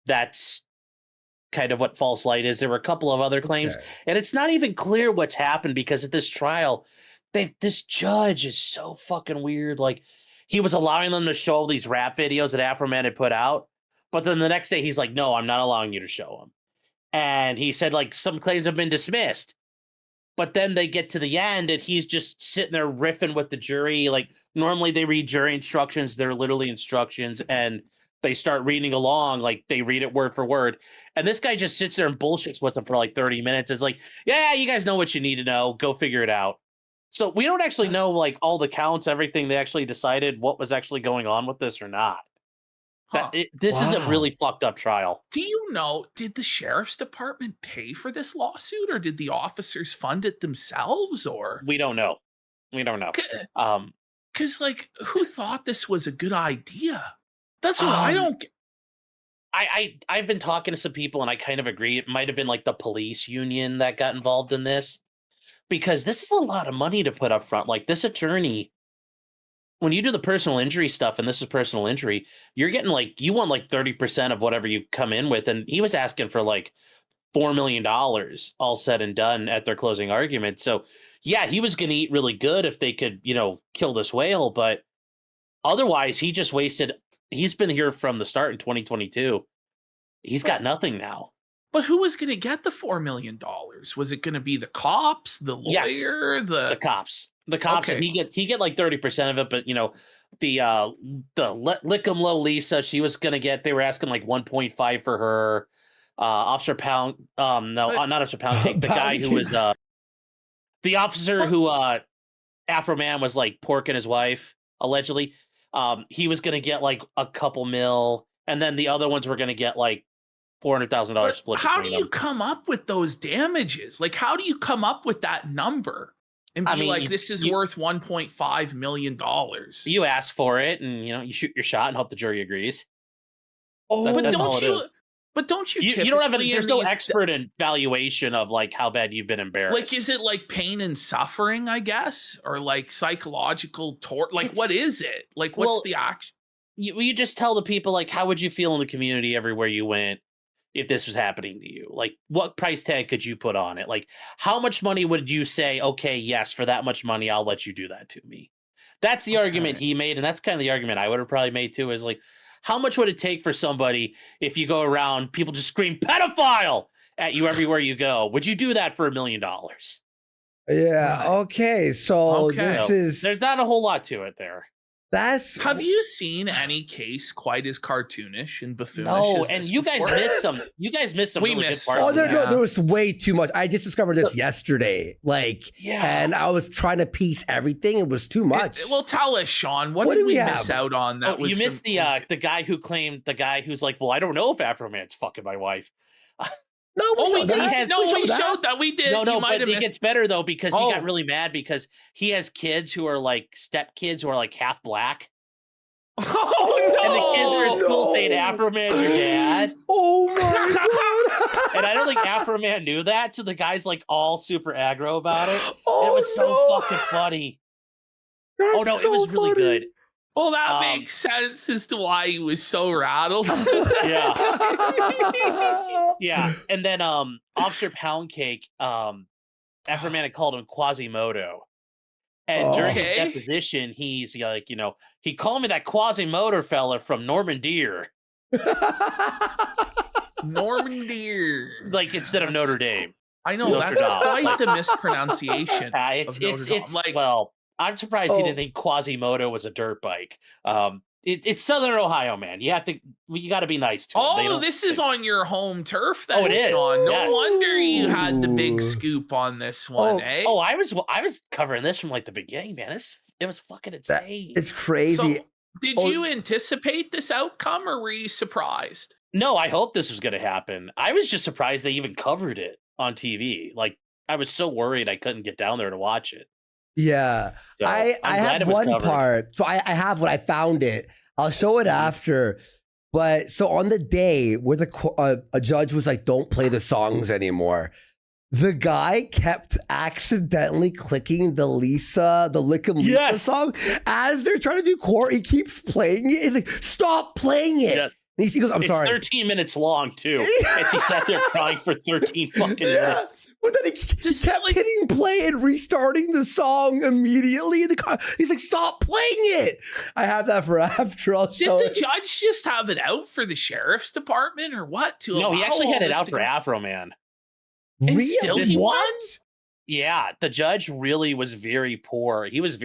That's kind of what false light is. There were a couple of other claims, and it's not even clear what's happened, because at this trial, this judge is so fucking weird. Like, he was allowing them to show these rap videos that Afroman had put out, but then the next day he's like, no, I'm not allowing you to show them. And he said like some claims have been dismissed, but then they get to the end and he's just sitting there riffing with the jury. Like, normally they read jury instructions. They're literally instructions, and they start reading along, like they read it word for word. And this guy just sits there and bullshits with them for like 30 minutes. It's like, yeah, you guys know what you need to know. Go figure it out. So we don't actually know like all the counts, everything they actually decided what was actually going on with this or not. This is a really fucked up trial. Do you know, did the sheriff's department pay for this lawsuit, or did the officers fund it themselves, or? We don't know. Because like, who thought this was a good idea? That's what I don't get. I've been talking to some people, and I kind of agree. It might have been like the police union that got involved in this, because this is a lot of money to put up front. Like, this attorney, when you do the personal injury stuff, and this is personal injury, you're getting like, you want like 30% of whatever you come in with. And he was asking for like $4 million all said and done at their closing argument. So yeah, he was going to eat really good if they could, kill this whale. But otherwise, he just wasted. He's been here from the start in 2022. He's got nothing now. But who was going to get the $4 million? Was it going to be the cops, the lawyer, Yes, the cops? The cops, Okay. and he get like 30% of it. But the Lickum Lisa, she was going to get. They were asking like 1.5 for her. Officer Pound, not Officer Pound Cake. The guy who was the officer who Afroman was like porking his wife allegedly. He was going to get like a couple mil, and then the other ones were going to get like $400,000 split. How do between you them. come up with those damages? Like, how do you come up with that number and be like, this is worth $1.5 million? You ask for it, and you shoot your shot and hope the jury agrees. Oh, That's all it is. But don't you? You don't have typically there's in no these- expert evaluation of like how bad you've been embarrassed. Like, is it like pain and suffering, I guess, or like psychological tort? Like, what is it? Like, what's the action? You just tell the people, like, how would you feel in the community everywhere you went if this was happening to you? Like, what price tag could you put on it? Like, how much money would you say, okay, yes, for that much money, I'll let you do that to me? That's the argument he made, and that's kind of the argument I would have probably made too, is like, how much would it take for somebody if you go around, people just scream pedophile at you everywhere you go? Would you do that for $1 million? Yeah. Okay. So there's not a whole lot to it there. Have you seen any case quite as cartoonish and buffoonish? No, as and this you guys before? missed some. You guys missed some We really missed good parts. Oh, of there, that. no, there was way too much. I just discovered this yesterday. And I was trying to piece everything. It was too much. Well, tell us, Sean. What What did do we we miss have? out on? That was You missed the guy who claimed the guy who's like, well, I don't know if Afroman's fucking my wife. No, Oh, we showed did. that. We showed that. We did. No, You might but have it missed. gets better though because he Oh. got really mad because he has kids who are like step kids who are like half black. Oh no! And the kids are in school saying Afroman's your dad. Oh my god! And I don't think Afroman knew that, so the guy's like all super aggro about it. Oh, And it was so no. fucking funny. That's Oh no, so it was really funny. good. Well, that makes sense as to why he was so rattled. Yeah. Yeah. And then Officer Pound Cake, Afroman had called him Quasimodo. And during his Okay. deposition, he's like, he called me that Quasimodo fella from Normandy, Norman Deere. like instead of Notre Dame. I know Notre that's Dame. quite the mispronunciation. It's of Notre Dame. Like, well, I'm surprised he Oh. didn't think Quasimodo was a dirt bike. It's Southern Ohio, man. You got to be nice to him. They oh, don't- this is on your home turf, then, Oh, it is. Sean. No Yes. wonder you had the big Ooh. scoop on this one, eh? Oh, I was covering this from like the beginning, man. It was fucking insane. It's crazy. So, did Oh. you anticipate this outcome, or were you surprised? No, I hope this was going to happen. I was just surprised they even covered it on TV. Like, I was so worried I couldn't get down there to watch it. Yeah. So, I I'm glad have it was one covered. part. So I have what I found it. I'll show it after. But so on the day where a judge was like, don't play the songs anymore, the guy kept accidentally clicking the Lickum Lisa Yes. song. As they're trying to do court, he keeps playing it. He's like, stop playing it. Yes. And he goes, I'm It's sorry. 13 minutes long, too. And she sat there crying for 13 fucking minutes. But then he kept hitting play and restarting the song immediately in the car. He's like, stop playing it. I have that for after. I'll Did show the it. judge just have it out for the sheriff's department, or what? To No, he allow actually all had it this out to for go- Afroman. And Really? still he won? Yeah, the judge really was very poor. He was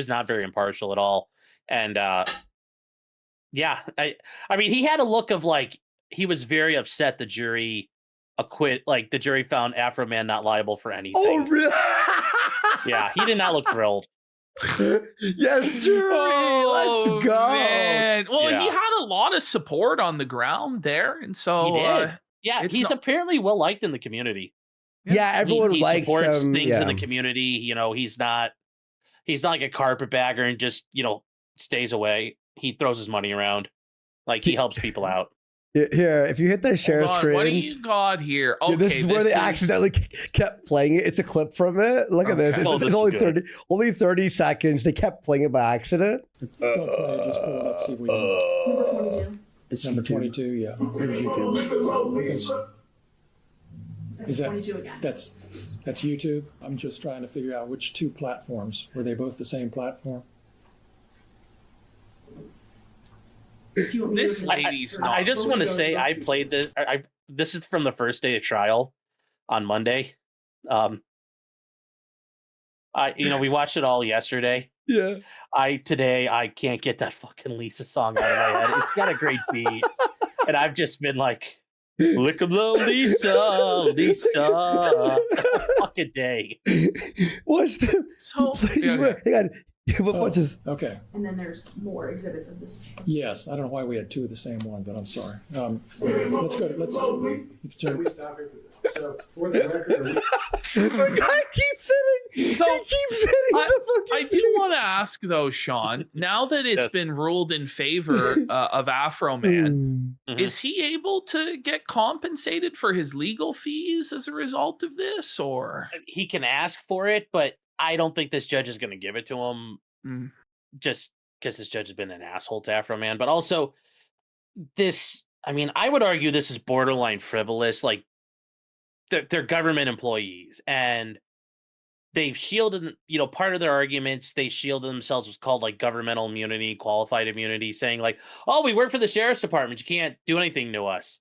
not very impartial at all. And yeah, I mean, he had a look of like he was very upset the jury the jury found Afroman not liable for anything. Oh, really? Yeah, he did not look thrilled. Yes, jury. Let's go. Man. Well, Yeah. he had a lot of support on the ground there, and so He did. Yeah, it's he's not- apparently well liked in the community. Yeah, everyone he likes supports him. things Yeah. in the community. He's not like a carpetbagger and just stays away. He throws his money around, like he helps people out. Here, if you hit the share Hold on, screen, what do you got here? yeah, Okay, this is where they accidentally kept playing it. It's a clip from it. Look at this. Okay. It's, Oh, it's this is only good. 30 seconds. They kept playing it by accident. Just pull it up, see if we can. It's Number 22, yeah. Lisa. Is that 22 again? That's YouTube. I'm just trying to figure out which two platforms. Were they both the same platform? This lady's not. I just want to say I played this. This is from the first day of trial on Monday. We watched it all yesterday. Yeah. Today I can't get that fucking Lisa song out of my head. It's got a great beat, and I've just been like, "Lick 'em low, Lisa, Lisa." Fucking day. Watch them. So Hang on. What watches? Okay. And then there's more exhibits of this. Yes, I don't know why we had two of the same one, but I'm sorry. Let's go. Let's. Can we stop here? So, for the record, The guy keeps sitting. So, he keeps sitting. I do want to ask though, Sean. Now that it's been ruled in favor of Afroman, is he able to get compensated for his legal fees as a result of this, or He can ask for it, but I don't think this judge is going to give it to him. Just because this judge has been an asshole to Afroman, but also this. I mean, I would argue this is borderline frivolous. Like, they're government employees, and they've shielded, part of their arguments, they shielded themselves was called like governmental immunity, qualified immunity, saying like, oh, we work for the sheriff's department, you can't do anything to us.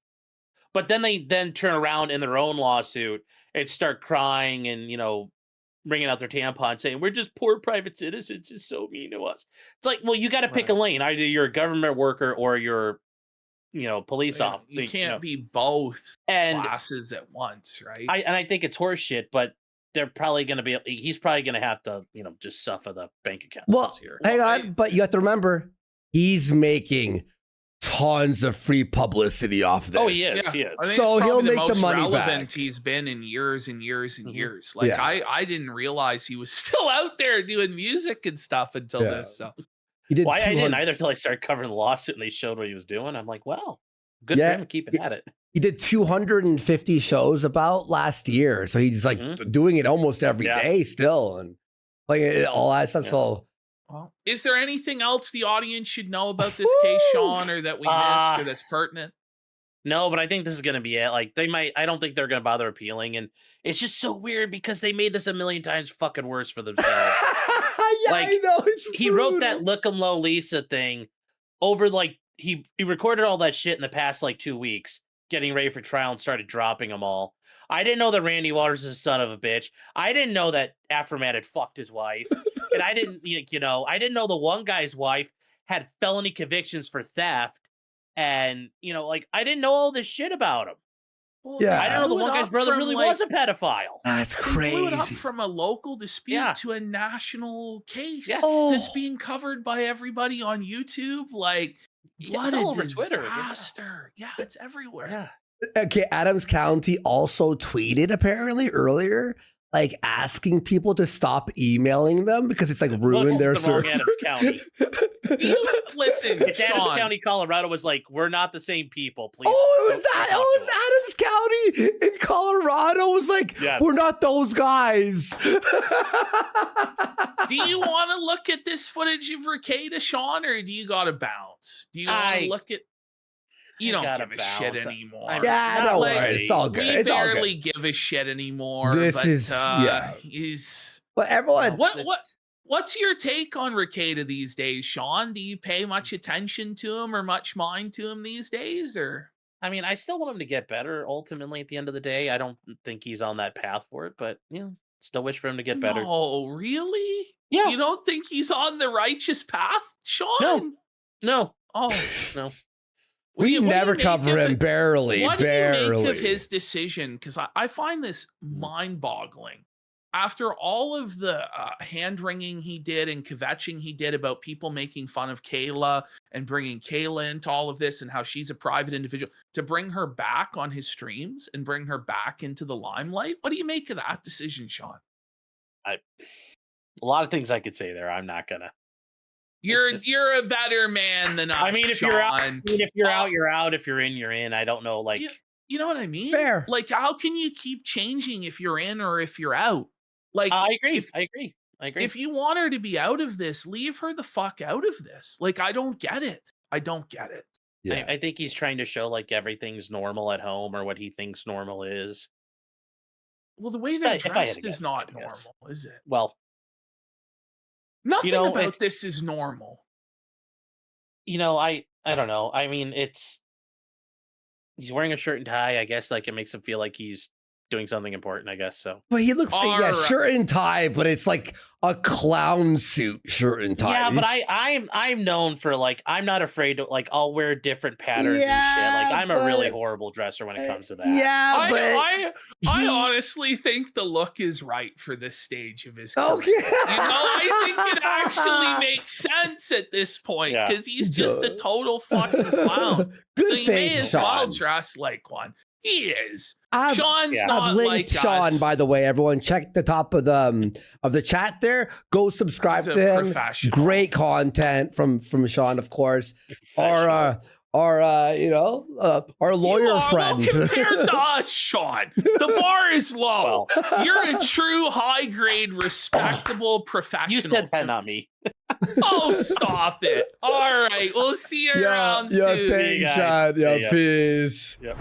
But then they turn around in their own lawsuit and start crying and, bringing out their tampon saying, we're just poor private citizens, it's so mean to us. It's like, well, you got to pick a lane. Either you're a government worker or you're, police officer. you can't be both classes at once, right? I think it's horseshit, but they're probably going to be. He's probably going to have to, just suffer the bank account. Well, here. hang on, but you have to remember, he's making tons of free publicity off this. Oh, he is. Yeah. He is. I think So it's he'll probably make the money relevant back. he's been in years and years and years. Like, Yeah. I didn't realize he was still out there doing music and stuff until this. So He did. Well, I didn't 200 either until I started covering the lawsuit and they showed what he was doing. I'm like, well, good for him keeping at it. He did 250 shows about last year, so he's like doing it almost every day still, and like all that stuff. So, well, is there anything else the audience should know about this case, Sean, or that we missed, or that's pertinent? No, but I think this is going to be it. Like, I don't think they're going to bother appealing. And it's just so weird because they made this a million times fucking worse for themselves. I know. He wrote that Look 'em Low Lisa thing over, like, he recorded all that shit in the past, like, 2 weeks, getting ready for trial and started dropping them all. I didn't know that Randy Waters is a son of a bitch. I didn't know that Afroman had fucked his wife. And I didn't, I didn't know the one guy's wife had felony convictions for theft. And, I didn't know all this shit about him. Well, Yeah. I didn't know the one guy's brother really was a pedophile. That's They blew it up crazy. from a local dispute Yeah. to a national case Yes. that's being covered by everybody on YouTube. Like, Yeah, what it's a all over Twitter. disaster. Yeah, it's everywhere. Yeah. Okay, Adams County also tweeted apparently earlier, like asking people to stop emailing them because it's like ruined their the wrong server. Adams County. Listen, If Adams Sean, County, Colorado was like, we're not the same people, please. Oh, it was don't that? talk Oh, to it us." was Adams County in Colorado. It was like, Yes. we're not those guys. do you want to look at this footage of Ricada, Sean, or do you got to bounce? Do you want to look at? You don't gotta give a shit bounce. anymore. Yeah, Not don't like- worry. It's all good. We It's all barely good. give a shit anymore. This but, is- yeah. He's But everyone, What's your take on Ricada these days, Sean? Do you pay much attention to him or much mind to him these days, or? I mean, I still want him to get better. Ultimately, at the end of the day, I don't think he's on that path for it, but still wish for him to get better. No, really? Yeah. You don't think he's on the righteous path, Sean? No. Oh No. What do we you- what do you never make cover of him it? barely. What do you barely. make of his decision? Because I find this mind-boggling. After all of the hand-wringing he did and kvetching he did about people making fun of Kayla and bringing Kayla into all of this and how she's a private individual, to bring her back on his streams and bring her back into the limelight, what do you make of that decision, Sean? A lot of things I could say there. I'm not gonna. You're a better man than us. I mean, if you're out, Sean. if you're out, you're out. If you're in, you're in. I don't know. Like, You know what I mean? Fair. Like, how can you keep changing if you're in or if you're out? Like, I agree. If, I agree. if you want her to be out of this, leave her the fuck out of this. Like, I don't get it. I don't get it. Yeah. I think he's trying to show like everything's normal at home or what he thinks normal is. Well, the way If they're I had to dressed guess, is not I guess. normal, is it? Well, Nothing know, about it's- this is normal. I don't know. I mean, he's wearing a shirt and tie. I guess like it makes him feel like he's doing something important. I guess so. But he looks like Alright. shirt and tie, but it's like a clown suit shirt and tie. Yeah, but I'm known for like I'm not afraid to like I'll wear different patterns and shit. Like I'm a really horrible dresser when it comes to that. Yeah, but I he- honestly think the look is right for this stage of his career. Okay. I think it actually makes sense at this point Yeah. because he's just a total fucking clown. Good So you faith, may as well Sean. dress like one. He is. I've- Sean's Yeah. not I've linked like Sean, us. by the way. Everyone, check the top of the chat there. Go subscribe He's to a him. professional. Great content from Sean, of course. Our our lawyer You are, friend. Well, compared to us, Sean, the bar is low. You're a true high grade, respectable professional. You said that, not me. Oh, stop it. All right. We'll see you around yeah, soon. thanks, guys. Sean. Yeah, Yeah. peace. Yep.